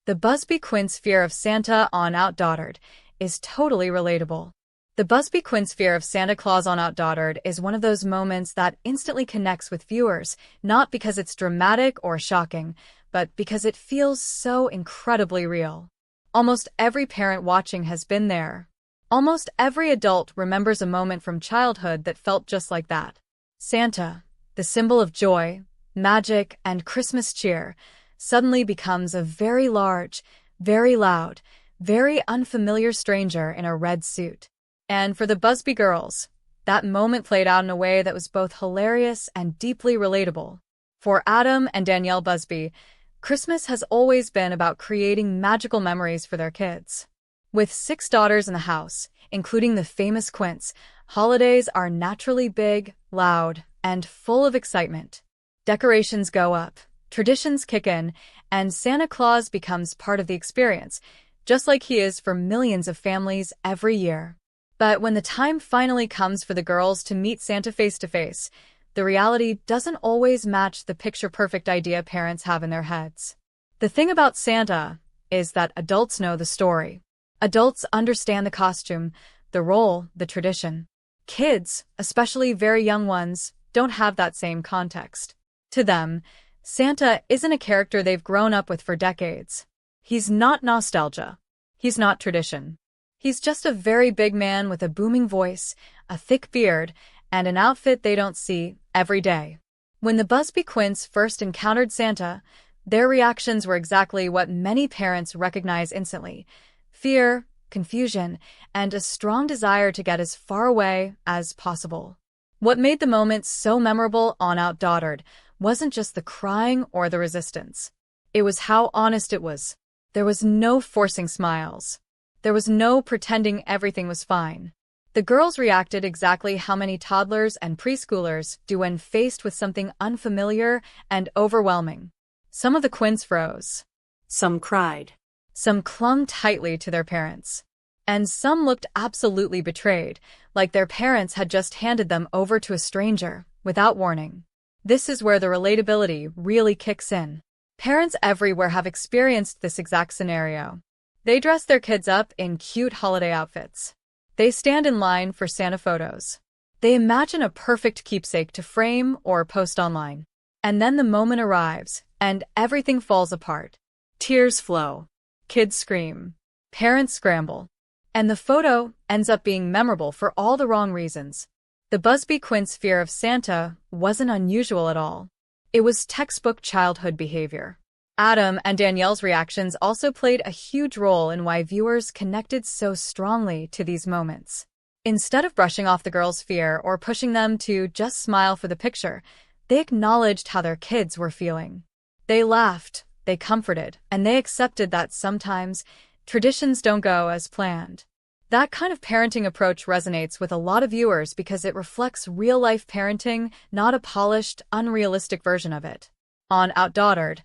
The Busby Quints' fear of Santa on OutDaughtered is totally relatable. The Busby Quints' fear of Santa Claus on OutDaughtered is one of those moments that instantly connects with viewers, not because it's dramatic or shocking, but because it feels so incredibly real. Almost every parent watching has been there. Almost every adult remembers a moment from childhood that felt just like that. Santa, the symbol of joy, magic, and Christmas cheer, suddenly becomes a very large, very loud, very unfamiliar stranger in a red suit. And for the Busby girls, that moment played out in a way that was both hilarious and deeply relatable. For Adam and Danielle Busby, Christmas has always been about creating magical memories for their kids. With 6 daughters in the house, including the famous Quints, holidays are naturally big, loud, and full of excitement. Decorations go up, traditions kick in, and Santa Claus becomes part of the experience, just like he is for millions of families every year. But when the time finally comes for the girls to meet Santa face to face, the reality doesn't always match the picture-perfect idea parents have in their heads. The thing about Santa is that adults know the story. Adults understand the costume, the role, the tradition. Kids, especially very young ones, don't have that same context. To them, Santa isn't a character they've grown up with for decades. He's not nostalgia. He's not tradition. He's just a very big man with a booming voice, a thick beard, and an outfit they don't see every day. When the Busby Quints first encountered Santa, their reactions were exactly what many parents recognize instantly: fear, confusion, and a strong desire to get as far away as possible. What made the moment so memorable on OutDaughtered wasn't just the crying or the resistance. It was how honest it was. There was no forcing smiles. There was no pretending everything was fine. The girls reacted exactly how many toddlers and preschoolers do when faced with something unfamiliar and overwhelming. Some of the Quints froze. Some cried. Some clung tightly to their parents. And some looked absolutely betrayed, like their parents had just handed them over to a stranger, without warning. This is where the relatability really kicks in. Parents everywhere have experienced this exact scenario. They dress their kids up in cute holiday outfits. They stand in line for Santa photos. They imagine a perfect keepsake to frame or post online. And then the moment arrives, and everything falls apart. Tears flow. Kids scream. Parents scramble. And the photo ends up being memorable for all the wrong reasons. The Busby Quints' fear of Santa wasn't unusual at all. It was textbook childhood behavior. Adam and Danielle's reactions also played a huge role in why viewers connected so strongly to these moments. Instead of brushing off the girls' fear or pushing them to just smile for the picture, they acknowledged how their kids were feeling. They laughed, they comforted, and they accepted that sometimes traditions don't go as planned. That kind of parenting approach resonates with a lot of viewers because it reflects real-life parenting, not a polished, unrealistic version of it. On OutDaughtered,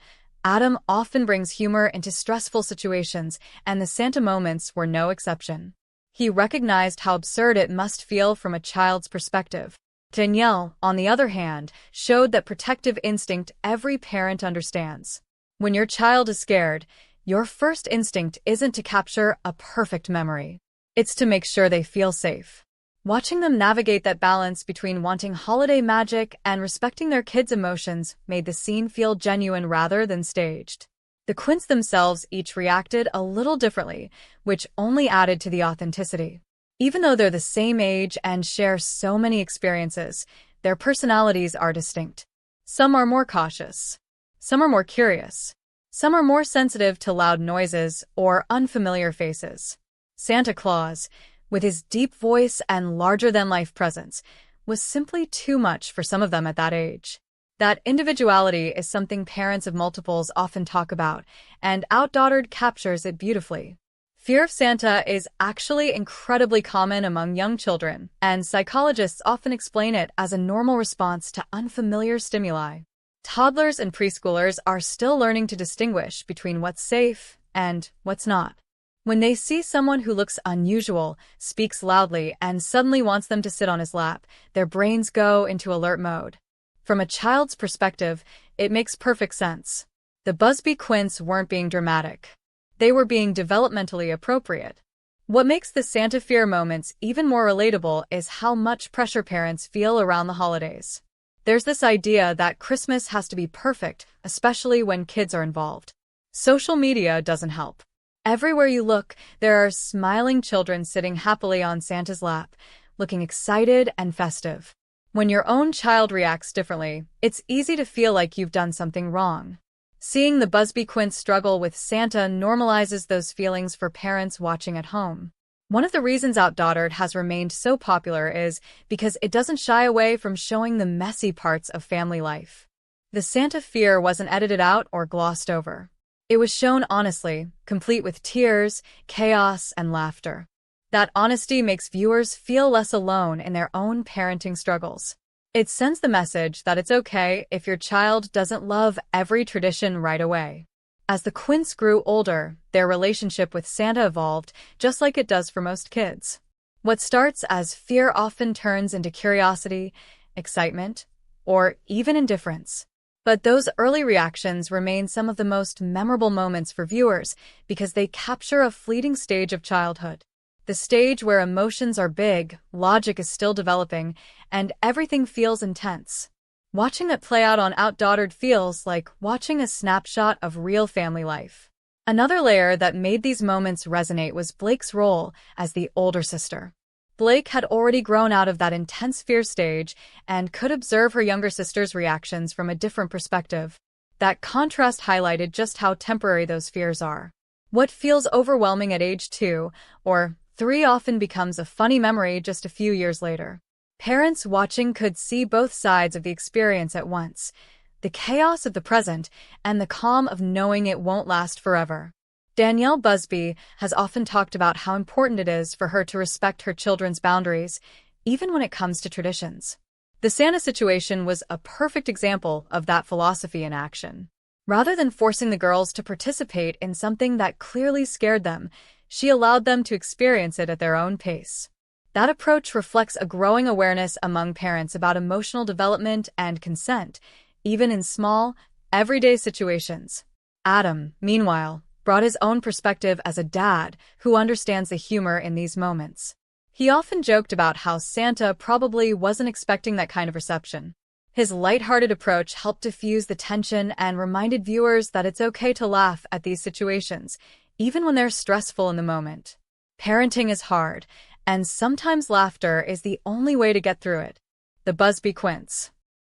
Adam often brings humor into stressful situations, and the Santa moments were no exception. He recognized how absurd it must feel from a child's perspective. Danielle, on the other hand, showed that protective instinct every parent understands. When your child is scared, your first instinct isn't to capture a perfect memory. It's to make sure they feel safe. Watching them navigate that balance between wanting holiday magic and respecting their kids' emotions made the scene feel genuine rather than staged. The Quints themselves each reacted a little differently, which only added to the authenticity. Even though they're the same age and share so many experiences, their personalities are distinct. Some are more cautious. Some are more curious. Some are more sensitive to loud noises or unfamiliar faces. Santa Claus, with his deep voice and larger-than-life presence, was simply too much for some of them at that age. That individuality is something parents of multiples often talk about, and OutDaughtered captures it beautifully. Fear of Santa is actually incredibly common among young children, and psychologists often explain it as a normal response to unfamiliar stimuli. Toddlers and preschoolers are still learning to distinguish between what's safe and what's not. When they see someone who looks unusual, speaks loudly, and suddenly wants them to sit on his lap, their brains go into alert mode. From a child's perspective, it makes perfect sense. The Busby Quints weren't being dramatic. They were being developmentally appropriate. What makes the Santa fear moments even more relatable is how much pressure parents feel around the holidays. There's this idea that Christmas has to be perfect, especially when kids are involved. Social media doesn't help. Everywhere you look, there are smiling children sitting happily on Santa's lap, looking excited and festive. When your own child reacts differently, it's easy to feel like you've done something wrong. Seeing the Busby Quints struggle with Santa normalizes those feelings for parents watching at home. One of the reasons OutDaughtered has remained so popular is because it doesn't shy away from showing the messy parts of family life. The Santa fear wasn't edited out or glossed over. It was shown honestly, complete with tears, chaos, and laughter. That honesty makes viewers feel less alone in their own parenting struggles. It sends the message that it's okay if your child doesn't love every tradition right away. As the Quints grew older, their relationship with Santa evolved, just like it does for most kids. What starts as fear often turns into curiosity, excitement, or even indifference. But those early reactions remain some of the most memorable moments for viewers because they capture a fleeting stage of childhood. The stage where emotions are big, logic is still developing, and everything feels intense. Watching it play out on OutDaughtered feels like watching a snapshot of real family life. Another layer that made these moments resonate was Blake's role as the older sister. Blake had already grown out of that intense fear stage and could observe her younger sister's reactions from a different perspective. That contrast highlighted just how temporary those fears are. What feels overwhelming at age 2 or 3 often becomes a funny memory just a few years later. Parents watching could see both sides of the experience at once, the chaos of the present and the calm of knowing it won't last forever. Danielle Busby has often talked about how important it is for her to respect her children's boundaries, even when it comes to traditions. The Santa situation was a perfect example of that philosophy in action. Rather than forcing the girls to participate in something that clearly scared them, she allowed them to experience it at their own pace. That approach reflects a growing awareness among parents about emotional development and consent, even in small, everyday situations. Adam, meanwhile, brought his own perspective as a dad who understands the humor in these moments. He often joked about how Santa probably wasn't expecting that kind of reception. His lighthearted approach helped diffuse the tension and reminded viewers that it's okay to laugh at these situations, even when they're stressful in the moment. Parenting is hard, and sometimes laughter is the only way to get through it. The Busby Quints.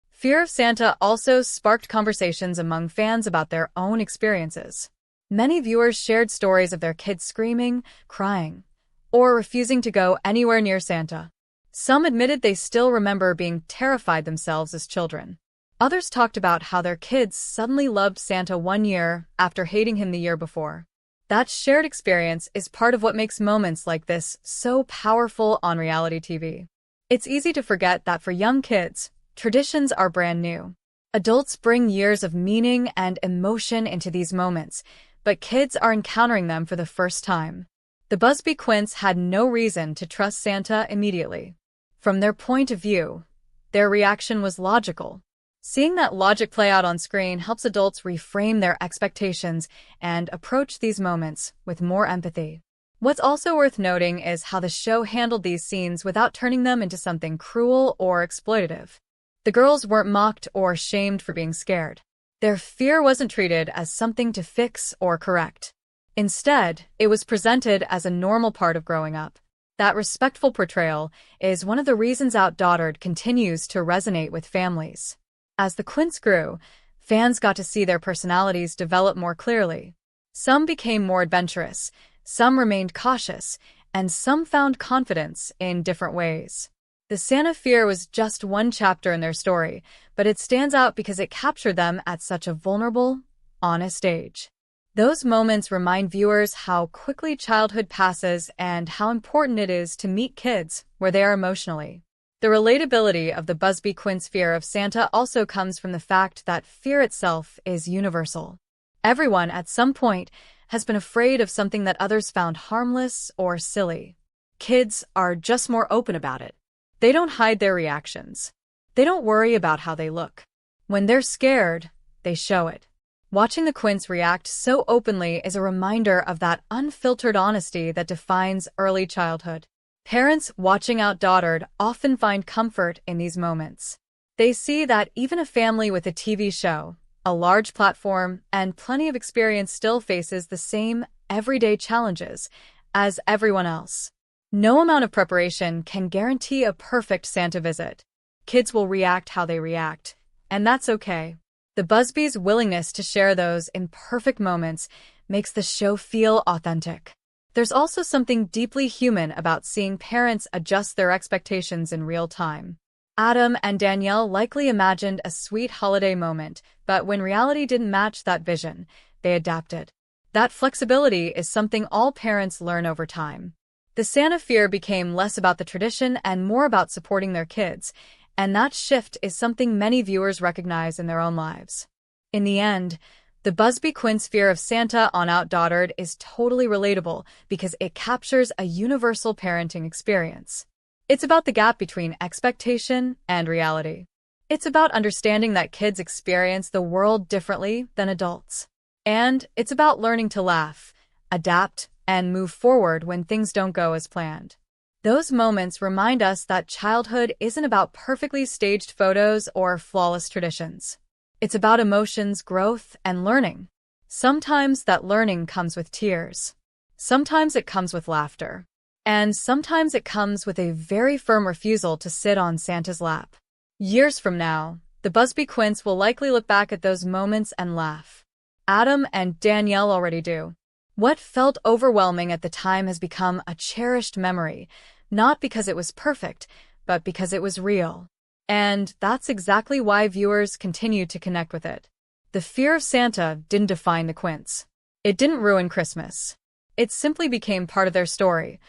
Fear of Santa also sparked conversations among fans about their own experiences. Many viewers shared stories of their kids screaming, crying, or refusing to go anywhere near Santa. Some admitted they still remember being terrified themselves as children. Others talked about how their kids suddenly loved Santa one year after hating him the year before. That shared experience is part of what makes moments like this so powerful on reality TV. It's easy to forget that for young kids, traditions are brand new. Adults bring years of meaning and emotion into these moments, but kids are encountering them for the first time. The Busby Quints had no reason to trust Santa immediately. From their point of view, their reaction was logical. Seeing that logic play out on screen helps adults reframe their expectations and approach these moments with more empathy. What's also worth noting is how the show handled these scenes without turning them into something cruel or exploitative. The girls weren't mocked or shamed for being scared. Their fear wasn't treated as something to fix or correct. Instead, it was presented as a normal part of growing up. That respectful portrayal is one of the reasons OutDaughtered continues to resonate with families. As the Quints grew, fans got to see their personalities develop more clearly. Some became more adventurous, some remained cautious, and some found confidence in different ways. The Santa fear was just one chapter in their story, but it stands out because it captured them at such a vulnerable, honest age. Those moments remind viewers how quickly childhood passes and how important it is to meet kids where they are emotionally. The relatability of the Busby Quints' fear of Santa also comes from the fact that fear itself is universal. Everyone, at some point, has been afraid of something that others found harmless or silly. Kids are just more open about it. They don't hide their reactions. They don't worry about how they look. When they're scared, they show it. Watching the Quints react so openly is a reminder of that unfiltered honesty that defines early childhood. Parents watching OutDaughtered often find comfort in these moments. They see that even a family with a TV show, a large platform, and plenty of experience still faces the same everyday challenges as everyone else. No amount of preparation can guarantee a perfect Santa visit. Kids will react how they react, and that's okay. The Busbys' willingness to share those imperfect moments makes the show feel authentic. There's also something deeply human about seeing parents adjust their expectations in real time. Adam and Danielle likely imagined a sweet holiday moment, but when reality didn't match that vision, they adapted. That flexibility is something all parents learn over time. The Santa fear became less about the tradition and more about supporting their kids, and that shift is something many viewers recognize in their own lives. In the end, the Busby Quints' fear of Santa on OutDaughtered is totally relatable because it captures a universal parenting experience. It's about the gap between expectation and reality. It's about understanding that kids experience the world differently than adults. And it's about learning to laugh, adapt, and move forward when things don't go as planned. Those moments remind us that childhood isn't about perfectly staged photos or flawless traditions. It's about emotions, growth, and learning. Sometimes that learning comes with tears. Sometimes it comes with laughter. And sometimes it comes with a very firm refusal to sit on Santa's lap. Years from now, the Busby Quints will likely look back at those moments and laugh. Adam and Danielle already do. What felt overwhelming at the time has become a cherished memory, not because it was perfect, but because it was real. And that's exactly why viewers continue to connect with it. The fear of Santa didn't define the Quints. It didn't ruin Christmas. It simply became part of their story,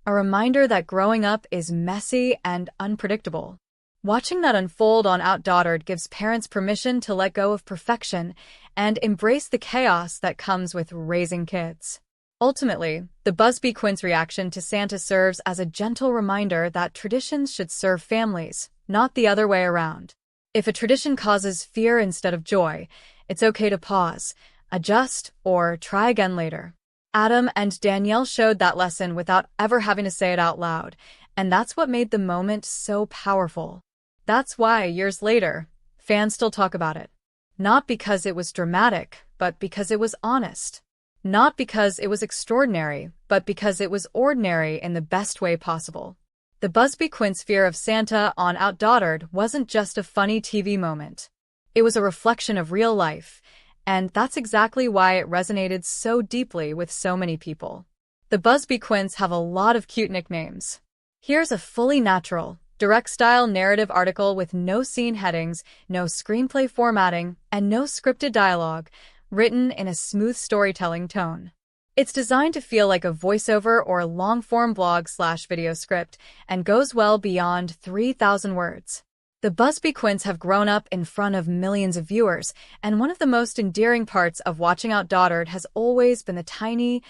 a reminder that growing up is messy and unpredictable. Watching that unfold on OutDaughtered gives parents permission to let go of perfection and embrace the chaos that comes with raising kids. Ultimately, the Busby Quints' reaction to Santa serves as a gentle reminder that traditions should serve families, not the other way around. If a tradition causes fear instead of joy, it's okay to pause, adjust, or try again later. Adam and Danielle showed that lesson without ever having to say it out loud, and that's what made the moment so powerful. That's why, years later, fans still talk about it. Not because it was dramatic, but because it was honest. Not because it was extraordinary, but because it was ordinary in the best way possible. The Busby Quints' fear of Santa on OutDaughtered wasn't just a funny TV moment. It was a reflection of real life, and that's exactly why it resonated so deeply with so many people. The Busby Quints have a lot of cute nicknames. Here's a fully natural, direct-style narrative article with no scene headings, no screenplay formatting, and no scripted dialogue, written in a smooth storytelling tone. It's designed to feel like a voiceover or long-form blog/video script and goes well beyond 3,000 words. The Busby Quints have grown up in front of millions of viewers, and one of the most endearing parts of watching OutDaughtered has always been the tiny,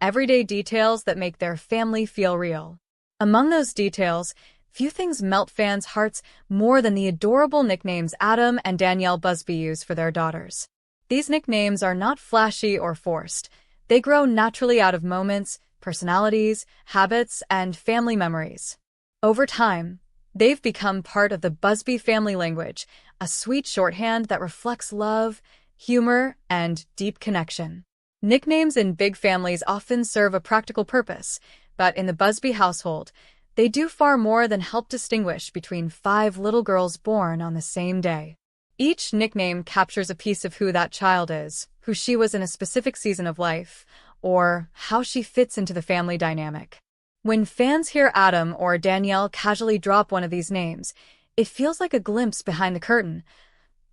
everyday details that make their family feel real. Among those details, few things melt fans' hearts more than the adorable nicknames Adam and Danielle Busby use for their daughters. These nicknames are not flashy or forced. They grow naturally out of moments, personalities, habits, and family memories. Over time, they've become part of the Busby family language, a sweet shorthand that reflects love, humor, and deep connection. Nicknames in big families often serve a practical purpose, but in the Busby household, they do far more than help distinguish between 5 little girls born on the same day. Each nickname captures a piece of who that child is, who she was in a specific season of life, or how she fits into the family dynamic. When fans hear Adam or Danielle casually drop one of these names, it feels like a glimpse behind the curtain,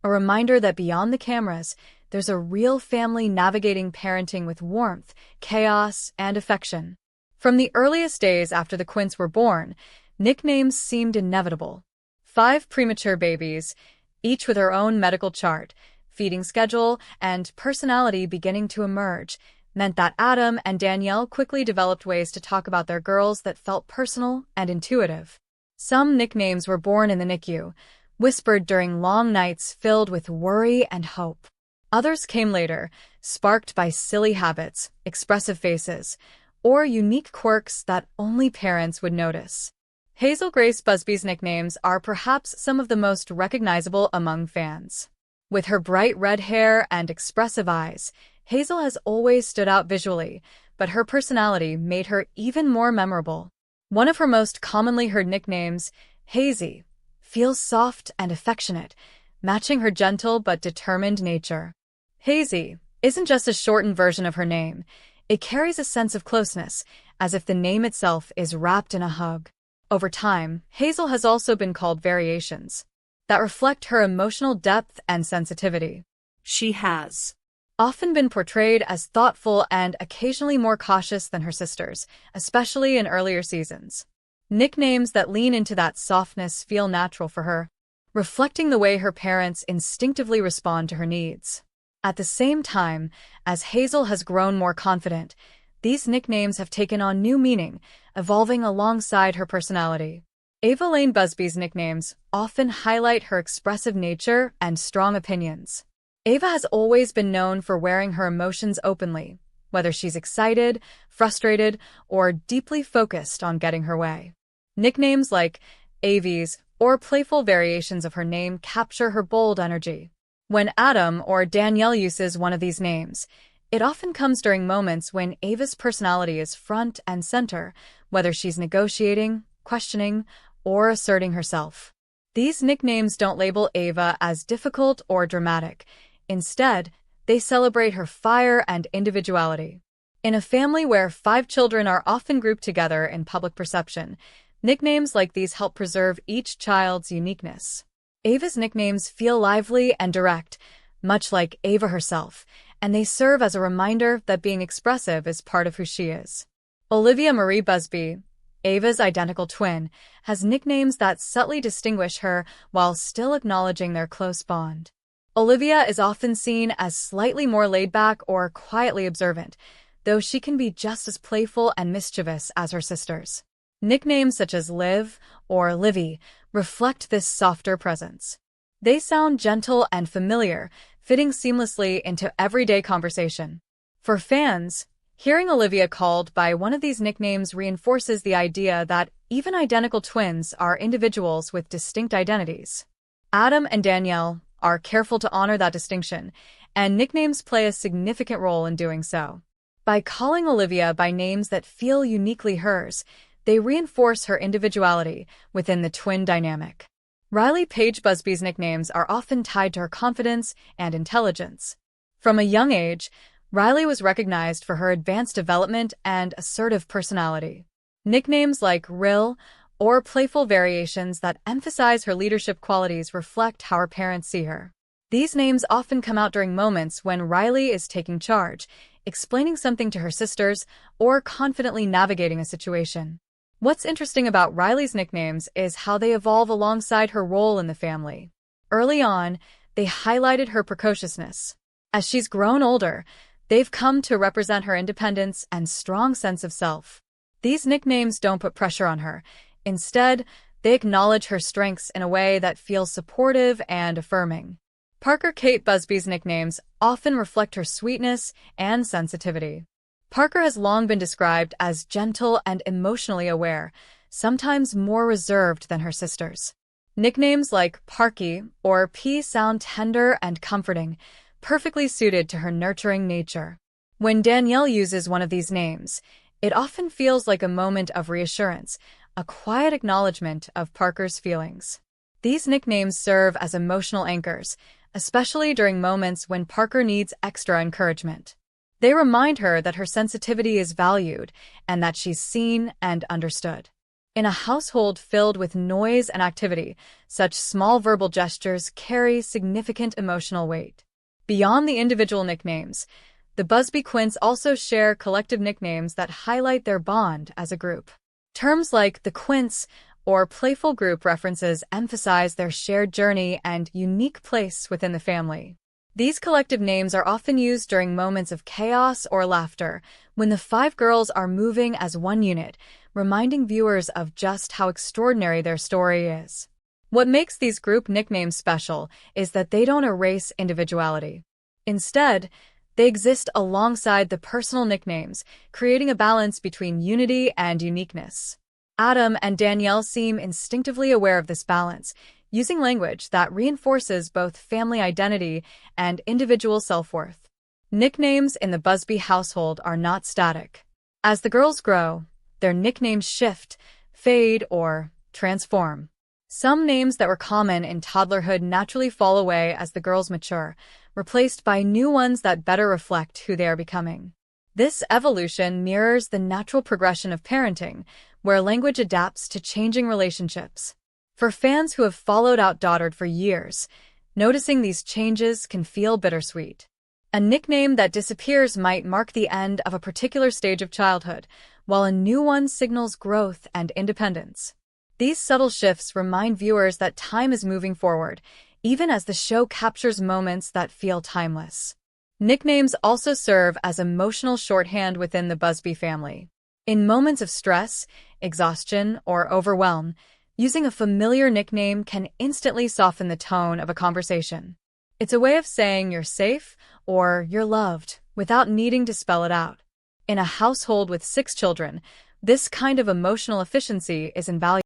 a reminder that beyond the cameras, there's a real family navigating parenting with warmth, chaos, and affection. From the earliest days after the Quints were born, nicknames seemed inevitable. 5 premature babies, each with her own medical chart, feeding schedule, and personality beginning to emerge, meant that Adam and Danielle quickly developed ways to talk about their girls that felt personal and intuitive. Some nicknames were born in the NICU, whispered during long nights filled with worry and hope. Others came later, sparked by silly habits, expressive faces, or unique quirks that only parents would notice. Hazel Grace Busby's nicknames are perhaps some of the most recognizable among fans. With her bright red hair and expressive eyes, Hazel has always stood out visually, but her personality made her even more memorable. One of her most commonly heard nicknames, Hazy, feels soft and affectionate, matching her gentle but determined nature. Hazy isn't just a shortened version of her name. It carries a sense of closeness, as if the name itself is wrapped in a hug. Over time, Hazel has also been called variations that reflect her emotional depth and sensitivity. She has often been portrayed as thoughtful and occasionally more cautious than her sisters, especially in earlier seasons. Nicknames that lean into that softness feel natural for her, reflecting the way her parents instinctively respond to her needs. At the same time, as Hazel has grown more confident, these nicknames have taken on new meaning, evolving alongside her personality. Ava Lane Busby's nicknames often highlight her expressive nature and strong opinions. Ava has always been known for wearing her emotions openly, whether she's excited, frustrated, or deeply focused on getting her way. Nicknames like Avies or playful variations of her name capture her bold energy. When Adam or Danielle uses one of these names, it often comes during moments when Ava's personality is front and center, whether she's negotiating, questioning, or asserting herself. These nicknames don't label Ava as difficult or dramatic. Instead, they celebrate her fire and individuality. In a family where 5 children are often grouped together in public perception, nicknames like these help preserve each child's uniqueness. Ava's nicknames feel lively and direct, much like Ava herself, and they serve as a reminder that being expressive is part of who she is. Olivia Marie Busby, Ava's identical twin, has nicknames that subtly distinguish her while still acknowledging their close bond. Olivia is often seen as slightly more laid-back or quietly observant, though she can be just as playful and mischievous as her sisters. Nicknames such as Liv or Livy reflect this softer presence. They sound gentle and familiar, fitting seamlessly into everyday conversation. For fans, hearing Olivia called by one of these nicknames reinforces the idea that even identical twins are individuals with distinct identities. Adam and Danielle are careful to honor that distinction, and nicknames play a significant role in doing so. By calling Olivia by names that feel uniquely hers, they reinforce her individuality within the twin dynamic. Riley Paige Busby's nicknames are often tied to her confidence and intelligence. From a young age, Riley was recognized for her advanced development and assertive personality. Nicknames like Rill or playful variations that emphasize her leadership qualities reflect how her parents see her. These names often come out during moments when Riley is taking charge, explaining something to her sisters, or confidently navigating a situation. What's interesting about Riley's nicknames is how they evolve alongside her role in the family. Early on, they highlighted her precociousness. As she's grown older, they've come to represent her independence and strong sense of self. These nicknames don't put pressure on her. Instead, they acknowledge her strengths in a way that feels supportive and affirming. Parker Kate Busby's nicknames often reflect her sweetness and sensitivity. Parker has long been described as gentle and emotionally aware, sometimes more reserved than her sisters. Nicknames like Parky or P sound tender and comforting, perfectly suited to her nurturing nature. When Danielle uses one of these names, it often feels like a moment of reassurance, a quiet acknowledgement of Parker's feelings. These nicknames serve as emotional anchors, especially during moments when Parker needs extra encouragement. They remind her that her sensitivity is valued and that she's seen and understood. In a household filled with noise and activity, such small verbal gestures carry significant emotional weight. Beyond the individual nicknames, the Busby Quints also share collective nicknames that highlight their bond as a group. Terms like the Quints or playful group references emphasize their shared journey and unique place within the family. These collective names are often used during moments of chaos or laughter, when the 5 girls are moving as one unit, reminding viewers of just how extraordinary their story is. What makes these group nicknames special is that they don't erase individuality. Instead, they exist alongside the personal nicknames, creating a balance between unity and uniqueness. Adam and Danielle seem instinctively aware of this balance, using language that reinforces both family identity and individual self-worth. Nicknames in the Busby household are not static. As the girls grow, their nicknames shift, fade, or transform. Some names that were common in toddlerhood naturally fall away as the girls mature, replaced by new ones that better reflect who they are becoming. This evolution mirrors the natural progression of parenting, where language adapts to changing relationships. For fans who have followed OutDaughtered for years, noticing these changes can feel bittersweet. A nickname that disappears might mark the end of a particular stage of childhood, while a new one signals growth and independence. These subtle shifts remind viewers that time is moving forward, even as the show captures moments that feel timeless. Nicknames also serve as emotional shorthand within the Busby family. In moments of stress, exhaustion, or overwhelm, using a familiar nickname can instantly soften the tone of a conversation. It's a way of saying you're safe or you're loved without needing to spell it out. In a household with 6 children, this kind of emotional efficiency is invaluable.